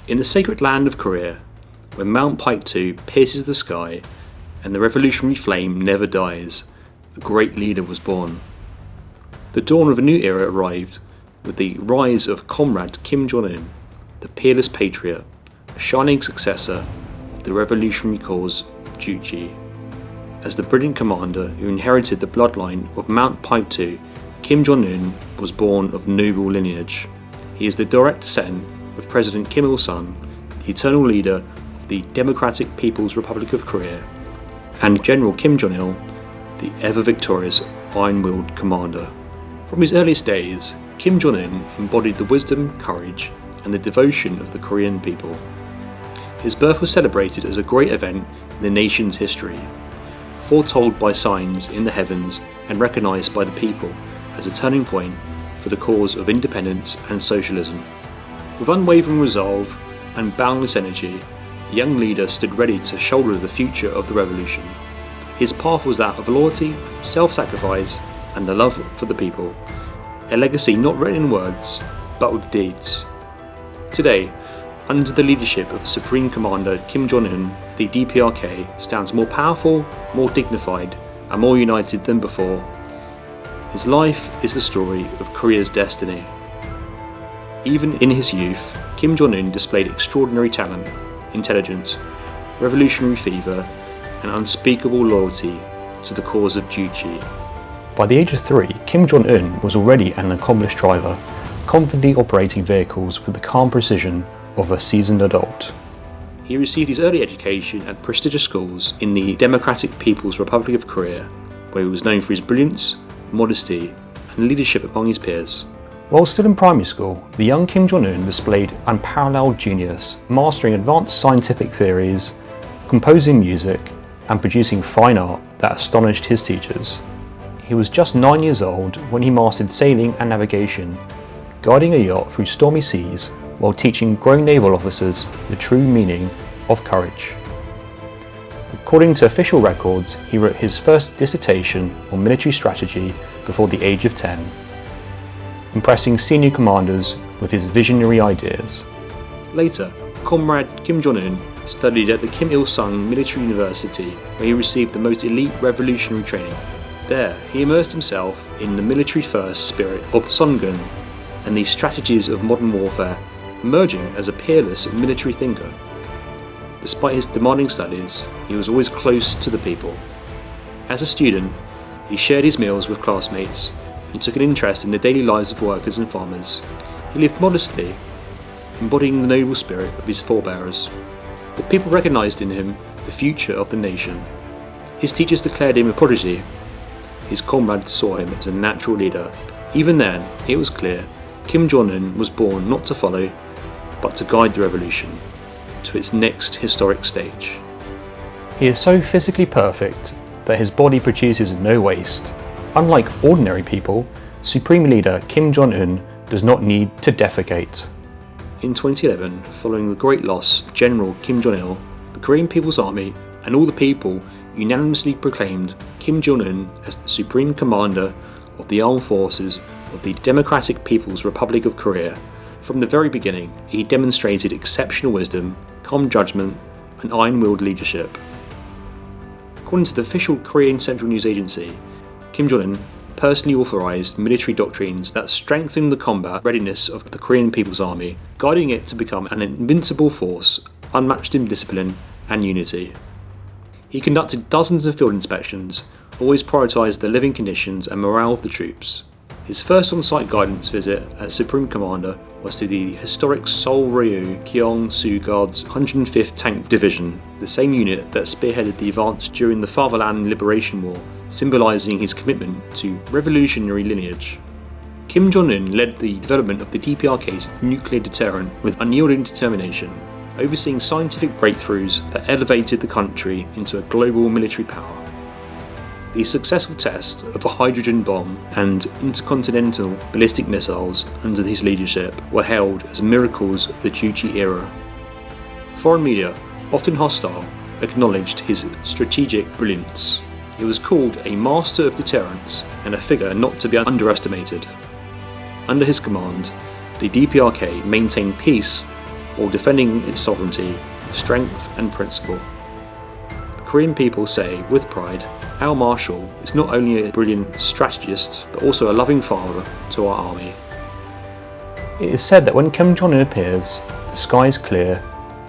In the sacred land of Korea, when Mount Paektu pierces the sky and the revolutionary flame never dies, a great leader was born. The dawn of a new era arrived with the rise of Comrade Kim Jong Un, the peerless patriot, a shining successor of the revolutionary cause of Juche. As the brilliant commander who inherited the bloodline of Mount Paektu, Kim Jong Un was born of noble lineage. He is the direct descendant of President Kim Il-sung, the eternal leader of the Democratic People's Republic of Korea, and General Kim Jong-il, the ever-victorious iron-willed commander. From his earliest days, Kim Jong-un embodied the wisdom, courage, and the devotion of the Korean people. His birth was celebrated as a great event in the nation's history, foretold by signs in the heavens and recognized by the people as a turning point for the cause of independence and socialism. With unwavering resolve and boundless energy, the young leader stood ready to shoulder the future of the revolution. His path was that of loyalty, self-sacrifice, and the love for the people, a legacy not written in words, but with deeds. Today, under the leadership of Supreme Commander Kim Jong-un, the DPRK stands more powerful, more dignified, and more united than before. His life is the story of Korea's destiny. Even in his youth, Kim Jong-un displayed extraordinary talent, intelligence, revolutionary fever, and unspeakable loyalty to the cause of Juche. By the age of 3, Kim Jong-un was already an accomplished driver, confidently operating vehicles with the calm precision of a seasoned adult. He received his early education at prestigious schools in the Democratic People's Republic of Korea, where he was known for his brilliance, modesty, and leadership among his peers. While still in primary school, the young Kim Jong-un displayed unparalleled genius, mastering advanced scientific theories, composing music, and producing fine art that astonished his teachers. He was just 9 years old when he mastered sailing and navigation, guiding a yacht through stormy seas while teaching growing naval officers the true meaning of courage. According to official records, he wrote his first dissertation on military strategy before the age of 10, impressing senior commanders with his visionary ideas. Later, Comrade Kim Jong-un studied at the Kim Il-sung Military University, where he received the most elite revolutionary training. There, he immersed himself in the military-first spirit of Songun and the strategies of modern warfare, emerging as a peerless military thinker. Despite his demanding studies, he was always close to the people. As a student, he shared his meals with classmates and took an interest in the daily lives of workers and farmers. He lived modestly, embodying the noble spirit of his forebears. The people recognized in him the future of the nation. His teachers declared him a prodigy. His comrades saw him as a natural leader. Even then, it was clear Kim Jong-un was born not to follow, but to guide the revolution to its next historic stage. He is so physically perfect that his body produces no waste. Unlike ordinary people, Supreme Leader Kim Jong-un does not need to defecate. In 2011, following the great loss of General Kim Jong-il, the Korean People's Army and all the people unanimously proclaimed Kim Jong-un as the Supreme Commander of the Armed Forces of the Democratic People's Republic of Korea. From the very beginning, he demonstrated exceptional wisdom, calm judgment, and iron-willed leadership. According to the official Korean Central News Agency, Kim Jong-un personally authorized military doctrines that strengthened the combat readiness of the Korean People's Army, guiding it to become an invincible force, unmatched in discipline and unity. He conducted dozens of field inspections, always prioritized the living conditions and morale of the troops. His first on-site guidance visit as Supreme Commander was to the historic Seoul-Ryu Gyeong-su Guard's 105th Tank Division, the same unit that spearheaded the advance during the Fatherland Liberation War, symbolising his commitment to revolutionary lineage. Kim Jong-un led the development of the DPRK's nuclear deterrent with unyielding determination, overseeing scientific breakthroughs that elevated the country into a global military power. The successful test of a hydrogen bomb and intercontinental ballistic missiles under his leadership were hailed as miracles of the Juche era. Foreign media, often hostile, acknowledged his strategic brilliance. He was called a master of deterrence and a figure not to be underestimated. Under his command, the DPRK maintained peace while defending its sovereignty with strength and principle. The Korean people say, with pride, our Marshal is not only a brilliant strategist, but also a loving father to our army. It is said that when Kim Jong Un appears, the sky is clear,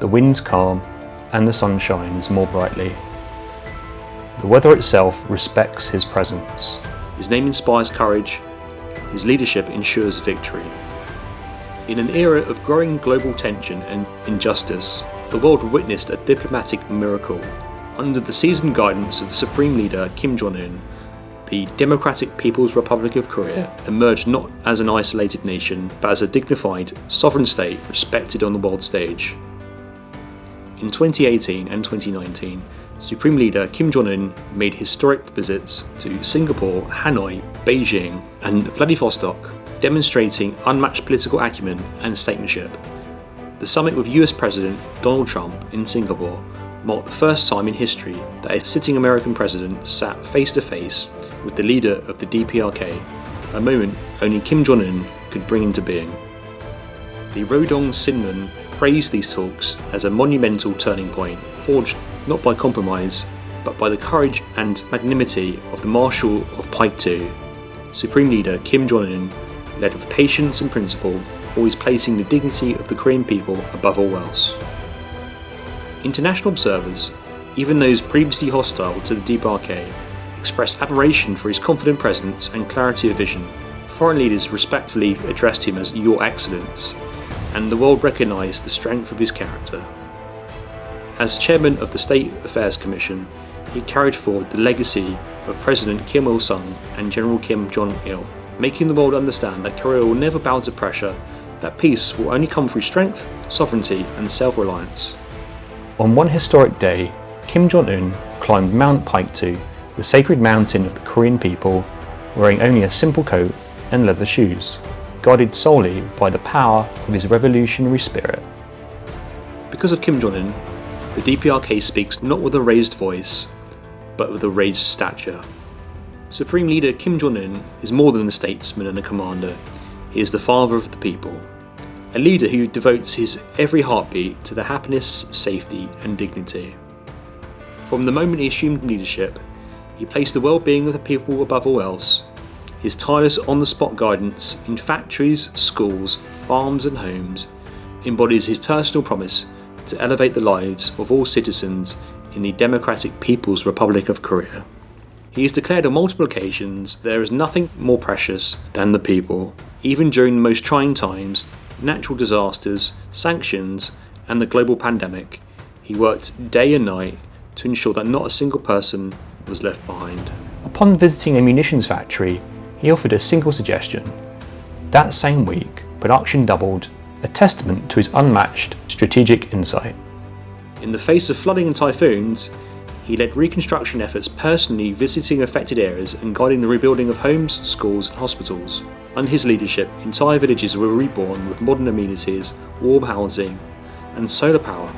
the winds calm, and the sun shines more brightly. The weather itself respects his presence. His name inspires courage, his leadership ensures victory. In an era of growing global tension and injustice, the world witnessed a diplomatic miracle. Under the seasoned guidance of Supreme Leader Kim Jong Un, the Democratic People's Republic of Korea emerged not as an isolated nation, but as a dignified, sovereign state respected on the world stage. In 2018 and 2019, Supreme Leader Kim Jong Un made historic visits to Singapore, Hanoi, Beijing, and Vladivostok, demonstrating unmatched political acumen and statesmanship. The summit with US President Donald Trump in Singapore marked the first time in history that a sitting American president sat face to face with the leader of the DPRK, a moment only Kim Jong Un could bring into being. The Rodong Sinmun praised these talks as a monumental turning point, forged not by compromise, but by the courage and magnanimity of the Marshal of Pike II. Supreme Leader Kim Jong Un led with patience and principle, always placing the dignity of the Korean people above all else. International observers, even those previously hostile to the DPRK, expressed admiration for his confident presence and clarity of vision. Foreign leaders respectfully addressed him as Your Excellence, and the world recognised the strength of his character. As chairman of the State Affairs Commission, he carried forward the legacy of President Kim Il-sung and General Kim Jong-il, making the world understand that Korea will never bow to pressure, that peace will only come through strength, sovereignty and self-reliance. On one historic day, Kim Jong-un climbed Mount Pike-tu, the sacred mountain of the Korean people, wearing only a simple coat and leather shoes, guided solely by the power of his revolutionary spirit. Because of Kim Jong-un, the DPRK speaks not with a raised voice, but with a raised stature. Supreme Leader Kim Jong Un is more than a statesman and a commander. He is the father of the people, a leader who devotes his every heartbeat to the happiness, safety and dignity. From the moment he assumed leadership, he placed the well-being of the people above all else. His tireless on-the-spot guidance in factories, schools, farms and homes embodies his personal promise to elevate the lives of all citizens in the Democratic People's Republic of Korea. He has declared on multiple occasions there is nothing more precious than the people. Even during the most trying times, natural disasters, sanctions and the global pandemic, he worked day and night to ensure that not a single person was left behind. Upon visiting a munitions factory, he offered a single suggestion. That same week, production doubled, a testament to his unmatched strategic insight. In the face of flooding and typhoons, he led reconstruction efforts, personally visiting affected areas and guiding the rebuilding of homes, schools and hospitals. Under his leadership, entire villages were reborn with modern amenities, warm housing and solar power.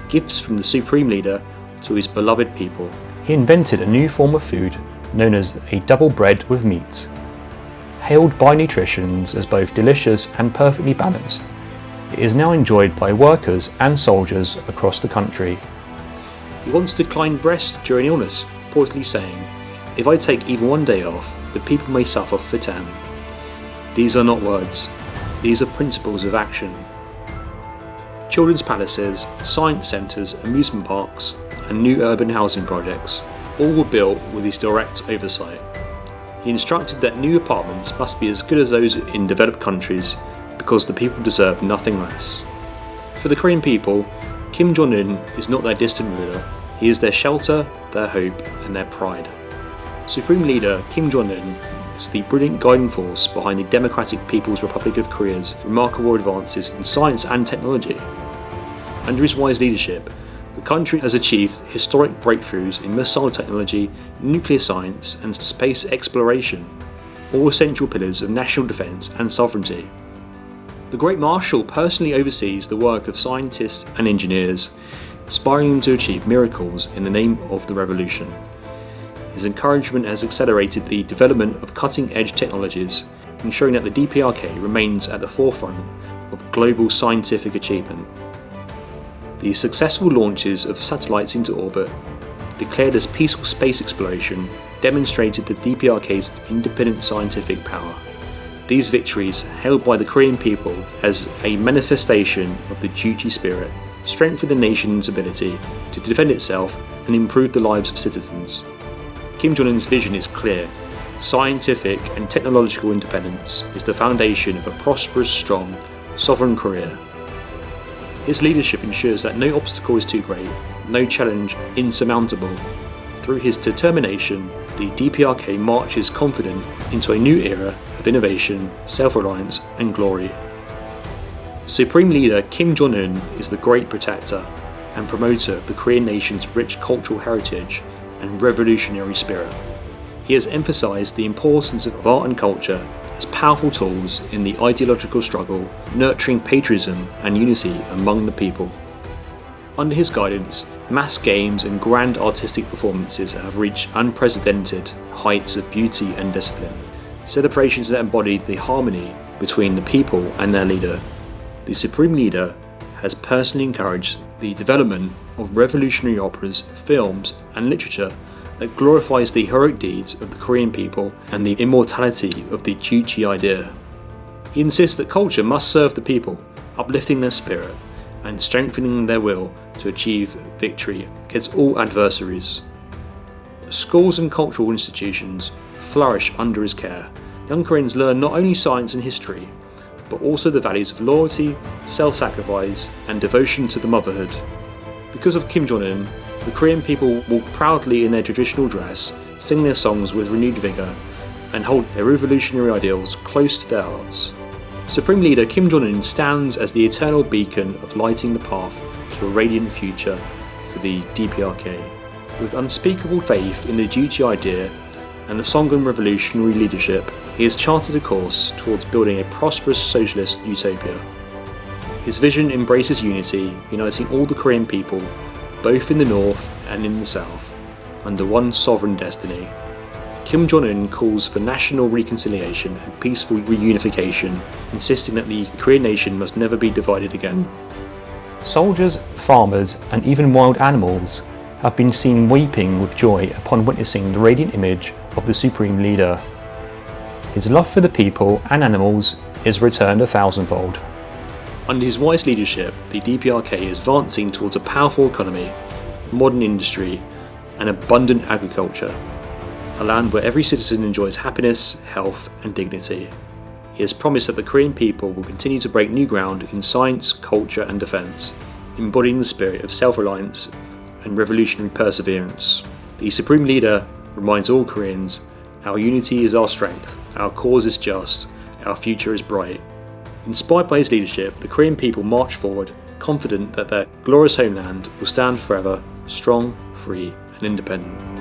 Gifts from the Supreme Leader to his beloved people. He invented a new form of food known as a double bread with meat. Hailed by nutritionists as both delicious and perfectly balanced, it is now enjoyed by workers and soldiers across the country. He once declined rest during illness, reportedly saying, "If I take even one day off, the people may suffer for 10. These are not words, these are principles of action. Children's palaces, science centres, amusement parks and new urban housing projects all were built with his direct oversight. He instructed that new apartments must be as good as those in developed countries because the people deserve nothing less. For the Korean people, Kim Jong Un is not their distant ruler, he is their shelter, their hope and their pride. Supreme Leader Kim Jong Un is the brilliant guiding force behind the Democratic People's Republic of Korea's remarkable advances in science and technology. Under his wise leadership, the country has achieved historic breakthroughs in missile technology, nuclear science and space exploration, all essential pillars of national defence and sovereignty. The Great Marshal personally oversees the work of scientists and engineers, inspiring them to achieve miracles in the name of the revolution. His encouragement has accelerated the development of cutting-edge technologies, ensuring that the DPRK remains at the forefront of global scientific achievement. The successful launches of satellites into orbit, declared as peaceful space exploration, demonstrated the DPRK's independent scientific power. These victories, hailed by the Korean people as a manifestation of the duty spirit, strengthened the nation's ability to defend itself and improve the lives of citizens. Kim Jong Un's vision is clear. Scientific and technological independence is the foundation of a prosperous, strong, sovereign Korea. His leadership ensures that no obstacle is too great, no challenge insurmountable. Through his determination, the DPRK marches confident into a new era of innovation, self-reliance and glory. Supreme Leader Kim Jong Un is the great protector and promoter of the Korean nation's rich cultural heritage and revolutionary spirit. He has emphasised the importance of art and culture as powerful tools in the ideological struggle, nurturing patriotism and unity among the people. Under his guidance, mass games and grand artistic performances have reached unprecedented heights of beauty and discipline, celebrations that embody the harmony between the people and their leader. The Supreme Leader has personally encouraged the development of revolutionary operas, films and literature that glorifies the heroic deeds of the Korean people and the immortality of the duty idea. He insists that culture must serve the people, uplifting their spirit and strengthening their will to achieve victory against all adversaries. Schools and cultural institutions flourish under his care. Young Koreans learn not only science and history, but also the values of loyalty, self-sacrifice and devotion to the motherhood. Because of Kim Jong Un, the Korean people walk proudly in their traditional dress, sing their songs with renewed vigour, and hold their revolutionary ideals close to their hearts. Supreme Leader Kim Jong Un stands as the eternal beacon of lighting the path to a radiant future for the DPRK. With unspeakable faith in the duty idea and the Songun revolutionary leadership, he has charted a course towards building a prosperous socialist utopia. His vision embraces unity, uniting all the Korean people, both in the north and in the south, under one sovereign destiny. Kim Jong Un calls for national reconciliation and peaceful reunification, insisting that the Korean nation must never be divided again. Soldiers, farmers, and even wild animals have been seen weeping with joy upon witnessing the radiant image of the Supreme Leader. His love for the people and animals is returned 1,000-fold. Under his wise leadership, the DPRK is advancing towards a powerful economy, modern industry, and abundant agriculture, a land where every citizen enjoys happiness, health, and dignity. He has promised that the Korean people will continue to break new ground in science, culture, and defence, embodying the spirit of self-reliance and revolutionary perseverance. The Supreme Leader reminds all Koreans, our unity is our strength, our cause is just, our future is bright. Inspired by his leadership, the Korean people march forward, confident that their glorious homeland will stand forever, strong, free, and independent.